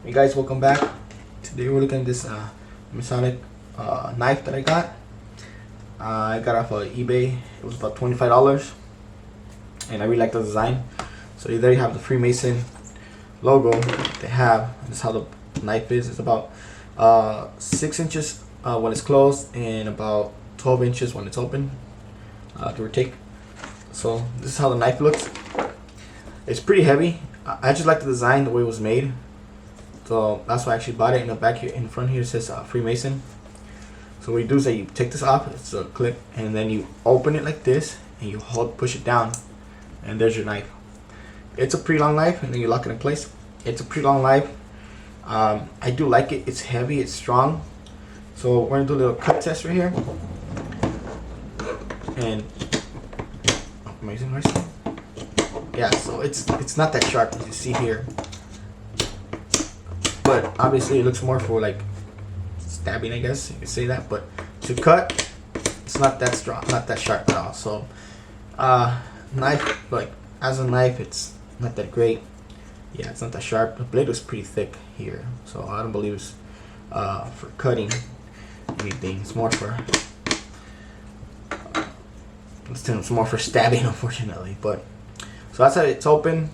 Hey guys, welcome back. Today we're looking at this Masonic knife that I got. I got it off of eBay. It was about $25, and I really like the design. So there you have the Freemason logo they have. This is how the knife is. It's about 6 inches when it's closed and about 12 inches when it's open, give or take. So this is how the knife looks. It's pretty heavy. I just like the design, the way it was made. So that's why I actually bought it. In the back here, in front here, it says Freemason. So what you do is that you take this off, it's a clip, and then you open it like this, and you push it down, and there's your knife. It's a pretty long knife, and then you lock it in place. It's a pretty long knife. I do like it. It's heavy, it's strong. So we're gonna do a little cut test right here. And amazing, right? Yeah, so it's not that sharp as you see here. But obviously it looks more for like stabbing, I guess you could say that. But to cut, it's not that strong, not that sharp at all. So knife, like as a knife, it's not that great. Yeah, it's not that sharp. The blade was pretty thick here, so I don't believe it's for cutting anything. It's more for it's more for stabbing, unfortunately. But so that's how it's open.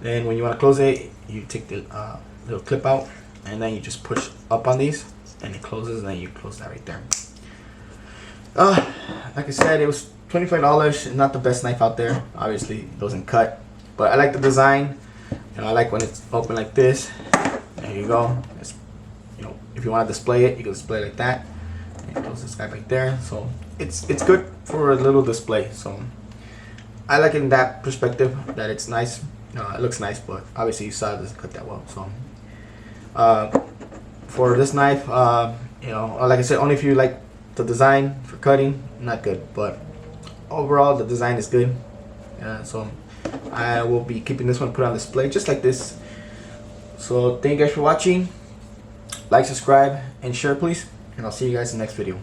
Then when you want to close it, you take the little clip out, and then you just push up on these, and it closes, and then you close that right there. Like I said, it was $25. Not the best knife out there. Obviously, it doesn't cut, but I like the design. You know, I like when it's open like this. There you go. It's, you know, if you want to display it, you can display it like that. And close this guy right there. So it's good for a little display. So I like it in that perspective, that it's nice. It looks nice, but obviously you saw it doesn't cut that well. So for this knife, you know, like I said, only if you like the design. For cutting, not good, but overall the design is good. So I will be keeping this one put on display just like this. So thank you guys for watching. Like, subscribe, and share please, and I'll see you guys in the next video.